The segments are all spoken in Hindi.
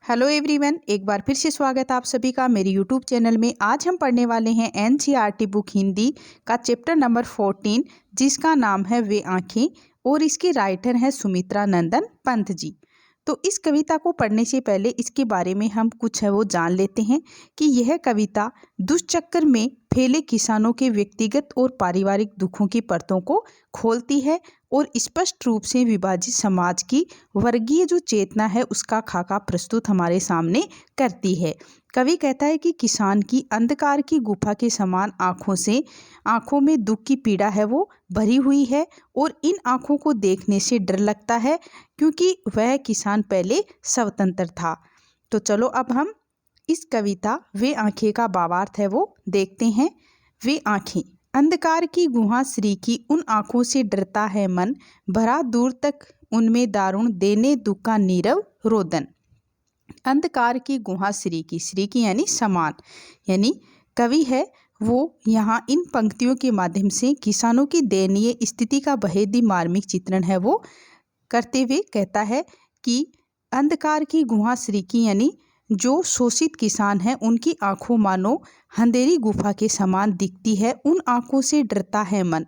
हेलो एवरीवन, एक बार फिर से स्वागत है आप सभी का मेरे यूट्यूब चैनल में। आज हम पढ़ने वाले हैं एनसीईआरटी बुक हिंदी का चैप्टर नंबर 14, जिसका नाम है वे आँखें, और इसके राइटर हैं सुमित्रा नंदन पंत जी। तो इस कविता को पढ़ने से पहले इसके बारे में हम कुछ है वो जान लेते हैं कि यह कविता दुष्चक्र में फैले किसानों के व्यक्तिगत और पारिवारिक दुखों की परतों को खोलती है और स्पष्ट रूप से विभाजित समाज की वर्गीय जो चेतना है उसका खाका प्रस्तुत हमारे सामने करती है। कवि कहता है कि किसान की अंधकार की गुफा के समान आंखों में दुख की पीड़ा है वो भरी हुई है, और इन आंखों को देखने से डर लगता है क्योंकि वह किसान पहले स्वतंत्र था। तो चलो अब हम इस कविता वे आंखें का भावार्थ है वो देखते हैं। वे आंखें, अंधकार की गुहा श्री की उन आंखों से डरता है मन, भरा दूर तक उनमें दारुण देने दुख का नीरव रोदन। अंधकार की गुहा श्री की यानी समान, यानी कवि है वो यहाँ इन पंक्तियों के माध्यम से किसानों की दयनीय स्थिति का बेहद मार्मिक चित्रण है वो करते हुए कहता है कि अंधकार की गुहा श्री की यानी जो शोषित किसान हैं उनकी आंखों मानो अंधेरी गुफा के समान दिखती है। उन आंखों से डरता है मन,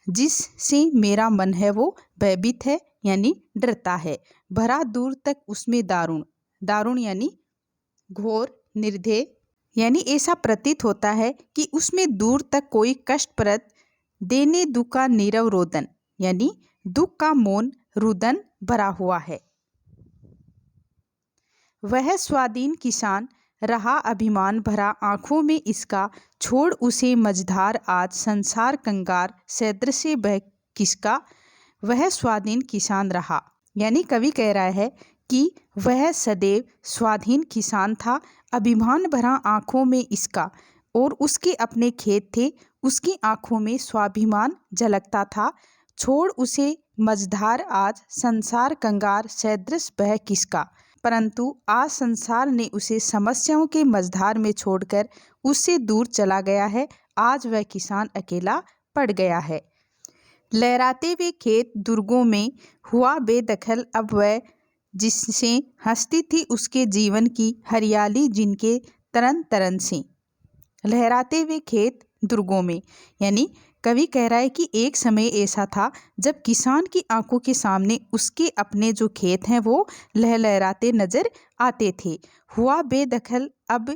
जिससे मेरा मन है वो भयभीत है यानी डरता है। भरा दूर तक उसमें दारुण यानी घोर, निर्दय यानी ऐसा प्रतीत होता है कि उसमें दूर तक कोई कष्टप्रद देने दुख का नीरव रोदन यानी दुख का मौन रुदन भरा हुआ है। वह स्वाधीन किसान रहा अभिमान भरा आंखों में इसका, छोड़ उसे मझधार आज संसार कंगार सैद्र से बह किसका। वह स्वाधीन किसान रहा, यानी कवि कह रहा है कि वह सदैव स्वाधीन किसान था, अभिमान भरा आंखों में इसका, और उसके अपने खेत थे, उसकी आंखों में स्वाभिमान झलकता था। छोड़ उसे मझधार आज संसार कंगार सैदृश बह किसका। परंतु आज संसार ने उसे समस्याओं के मझधार में छोड़कर उससे दूर चला गया है। आज वह किसान अकेला पड़ गया है। लहराते हुए खेत दुर्गों में हुआ बेदखल, अब वह जिससे हंसती थी उसके जीवन की हरियाली जिनके तरन तरन से। लहराते हुए खेत दुर्गों में, यानी कवि कह रहा है कि एक समय ऐसा था जब किसान की आंखों के सामने उसके अपने जो खेत हैं वो लहलहराते नजर आते थे। हुआ बेदखल अब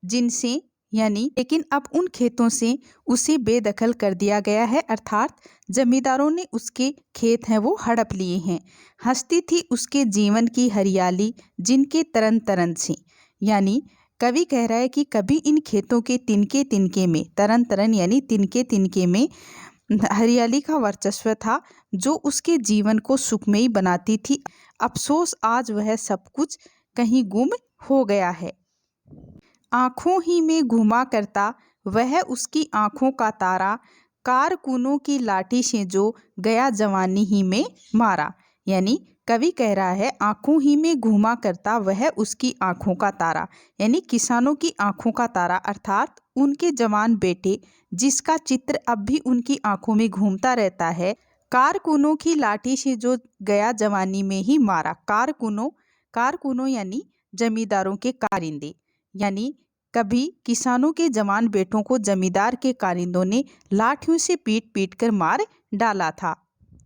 जिनसे, यानी लेकिन अब उन खेतों से उसे बेदखल कर दिया गया है, अर्थात जमींदारों ने उसके खेत हैं वो हड़प लिए हैं। हंसती थी उसके जीवन की हरियाली जिनके तरन तरन से, यानी कवि कह रहा है कि कभी इन खेतों के तिनके तिनके में, तरन तरन यानी तिनके तिनके में हरियाली का वर्चस्व था जो उसके जीवन को सुखमयी बनाती थी। अफसोस आज वह सब कुछ कहीं गुम हो गया है। आँखों ही में घुमा करता वह उसकी आँखों का तारा, कारकुनों की लाठी से जो गया जवानी ही में मारा। यानी कवि कह रहा है आँखों ही में घुमा करता वह उसकी आँखों का तारा, यानी किसानों की आँखों का तारा अर्थात उनके जवान बेटे जिसका चित्र अब भी उनकी आँखों में घूमता रहता है। कारकुनों की लाठी से जो गया जवानी में ही मारा। कारकुनों यानी जमींदारों के कारिंदे, यानी कभी किसानों के जवान बेटों को जमींदार के कारिंदों ने लाठियों से पीट पीट कर मार डाला था।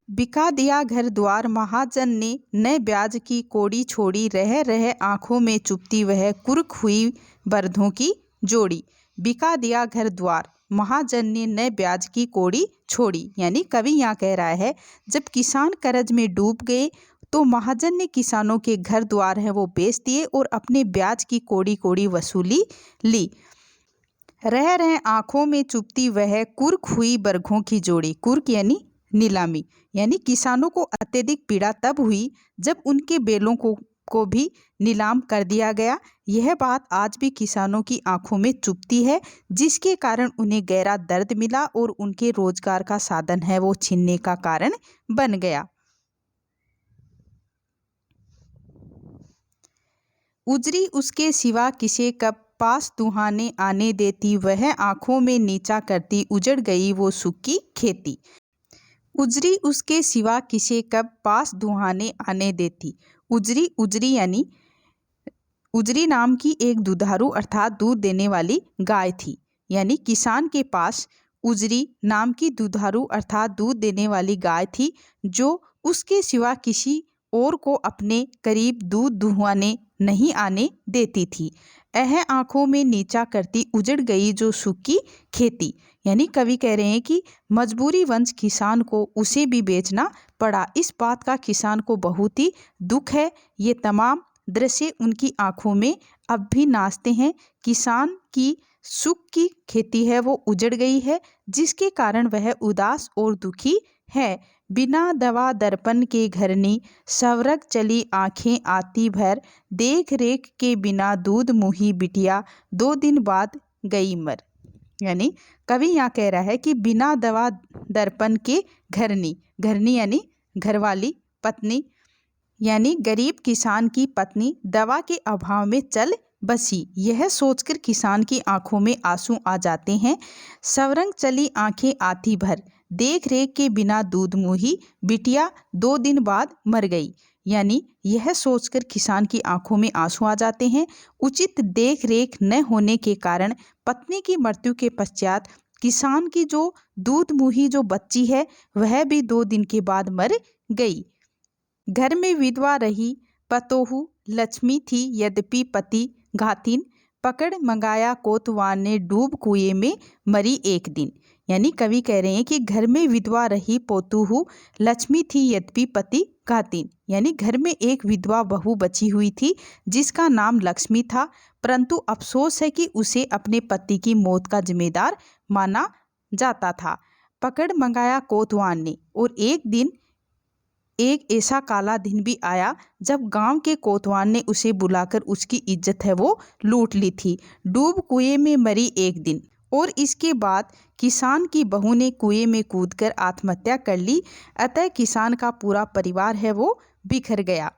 बिका दिया घर द्वार महाजन ने न ब्याज की कोड़ी छोड़ी, रह रह आंखों में चुपती वह कुर्क हुई बरधों की जोड़ी। बिका दिया घर द्वार महाजन ने न ब्याज की कोड़ी छोड़ी, यानी कवि यहाँ कह रहा है जब किसान कर्ज में डूब गए तो महाजन ने किसानों के घर द्वार हैं वो बेच दिए और अपने ब्याज की कोड़ी कोड़ी वसूली ली। रह रहे आंखों में चुपती वह कुर्क हुई बरघों की जोड़ी। कुर्क यानी नीलामी, यानी किसानों को अत्यधिक पीड़ा तब हुई जब उनके बेलों को भी नीलाम कर दिया गया। यह बात आज भी किसानों की आंखों में चुभती है, जिसके कारण उन्हें गहरा दर्द मिला और उनके रोजगार का साधन है वो छीनने का कारण बन गया। उजरी उसके सिवा किसे कब पास दुहाने आने देती, वह आंखों में नीचा करती उजड़ गई वो सुख की खेती। उजरी उसके सिवा किसे कब पास दुहाने आने देती। उजरी यानी उजरी नाम की एक दुधारू अर्थात दूध देने वाली गाय थी। यानी किसान के पास उजरी नाम की दुधारू अर्थात दूध देने वाली गाय थी, जो उसके सिवा किसी और को अपने करीब दूध दुहवाने नहीं आने देती थी। यह आंखों में नीचा करती उजड़ गई जो सुख की खेती। यानी कवि कह रहे हैं कि मजबूरीवश किसान को उसे भी बेचना पड़ा। इस बात का किसान को बहुत ही दुख है। ये तमाम दृश्य उनकी आंखों में अब भी नाचते हैं। किसान की सुख की खेती है वो उजड़ गई है, जिसके कारण वह उदास और दुखी है। बिना दवा दर्पण के घरनी, सवरग चली आंखें आती भर, देख रेख के बिना दूध मुही बिटिया, 2 दिन बाद गई मर। यानी कवि यहाँ कह रहा है कि बिना दवा दर्पण के घरनी, घरनी यानी घरवाली, पत्नी यानी गरीब किसान की पत्नी दवा के अभाव में चल बसी। यह सोचकर किसान की आंखों में आंसू आ जाते हैं। सवरंग चली आंखें आती भर, देख रेख के बिना दूध मुही बिटिया, 2 दिन बाद मर गई। यानी यह सोचकर किसान की आंखों में आंसू आ जाते हैं। उचित देख रेख न होने के कारण पत्नी की मृत्यु के पश्चात किसान की जो दूध मुही जो बच्ची है वह भी 2 दिन के बाद मर गई। घर में विधवा रही पतोहू लक्ष्मी थी, यद्यपि पति घातिन, पकड़ मंगाया कोतवाल ने, डूब कुएं में मरी एक दिन। यानी कवि कह रहे हैं कि घर में विधवा रही पोतूहू लक्ष्मी थी, यद्यपि पति घातिन। यानी घर में एक विधवा बहू बची हुई थी जिसका नाम लक्ष्मी था, परंतु अफसोस है कि उसे अपने पति की मौत का जिम्मेदार माना जाता था। पकड़ मंगाया कोतवाल ने, और एक दिन एक ऐसा काला दिन भी आया जब गांव के कोतवाल ने उसे बुलाकर उसकी इज्जत है वो लूट ली थी। डूब कुएं में मरी एक दिन। और इसके बाद किसान की बहू ने कुएं में कूदकर आत्महत्या कर ली। अतः किसान का पूरा परिवार है वो बिखर गया।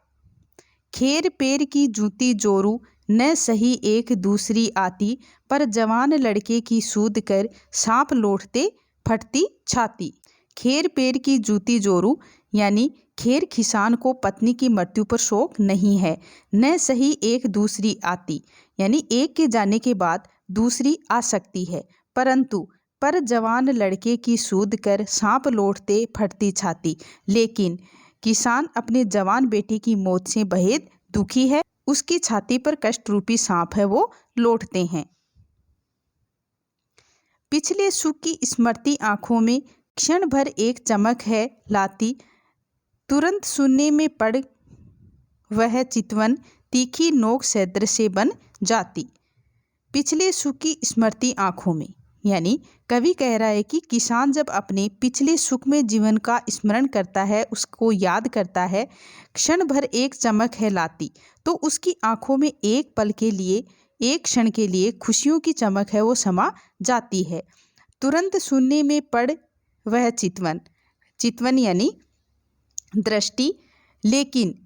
खेर पेर की जूती जोरू, न सही एक दूसरी आती, पर जवान लड़के की सूद कर, सांप लौटते फटती छाती। खेर पेर की जूती जोरू यानी खेर किसान को पत्नी की मृत्यु पर शोक नहीं है। न सही एक दूसरी आती यानी एक के जाने के बाद दूसरी आ सकती है, परंतु पर जवान लड़के की सूद कर, सांप लौटते फटती छाती। लेकिन किसान अपने जवान बेटे की मौत से बेहद दुखी है। उसकी छाती पर कष्ट रूपी सांप है वो लौटते हैं। पिछले सुख की स्मृति आंखों में क्षण भर एक चमक है लाती, तुरंत सुनने में पड़ वह चितवन, तीखी नोक सैद्र से बन जाती। पिछले सुख की स्मृति आंखों में यानी कवि कह रहा है कि किसान जब अपने पिछले सुख में जीवन का स्मरण करता है, उसको याद करता है, क्षण भर एक चमक है लाती, तो उसकी आंखों में एक पल के लिए, एक क्षण के लिए खुशियों की चमक है वो समा जाती है। तुरंत सुनने में पड़ वह चितवन, चितवन यानी दृष्टि। लेकिन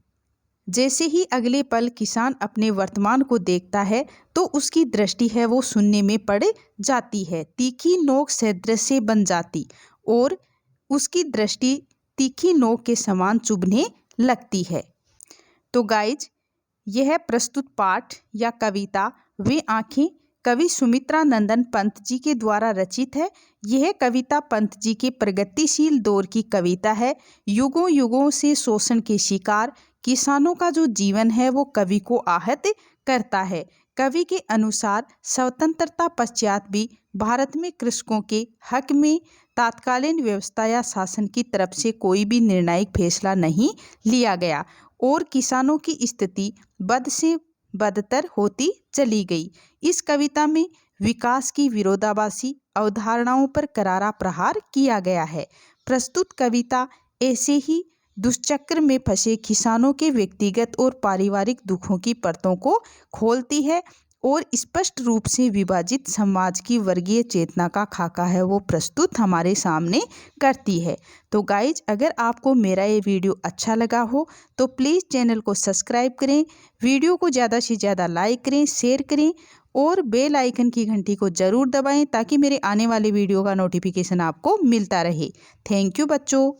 जैसे ही अगले पल किसान अपने वर्तमान को देखता है तो उसकी दृष्टि है वो शून्य में पड़ जाती है, तीखी नोक सदृश से बन जाती, और उसकी दृष्टि तीखी नोक के समान चुभने लगती है। तो गाइज, यह प्रस्तुत पाठ या कविता वे आंखें कवि सुमित्रा नंदन पंत जी के द्वारा रचित है। यह कविता पंत जी के प्रगतिशील दौर की कविता है। युगों युगों से शोषण के शिकार किसानों का जो जीवन है वो कवि को आहत करता है। कवि के अनुसार स्वतंत्रता पश्चात भी भारत में कृषकों के हक में तात्कालीन व्यवस्था या शासन की तरफ से कोई भी निर्णायक फैसला नहीं लिया गया और किसानों की स्थिति बद से बदतर होती चली गई। इस कविता में विकास की विरोधाभासी अवधारणाओं पर करारा प्रहार किया गया है। प्रस्तुत कविता ऐसे ही दुष्चक्र में फंसे किसानों के व्यक्तिगत और पारिवारिक दुखों की परतों को खोलती है और स्पष्ट रूप से विभाजित समाज की वर्गीय चेतना का खाका है वो प्रस्तुत हमारे सामने करती है। तो गाइज, अगर आपको मेरा ये वीडियो अच्छा लगा हो तो प्लीज़ चैनल को सब्सक्राइब करें, वीडियो को ज़्यादा से ज़्यादा लाइक करें, शेयर करें और बेल आइकन की घंटी को ज़रूर दबाएं ताकि मेरे आने वाले वीडियो का नोटिफिकेशन आपको मिलता रहे। थैंक यू बच्चों।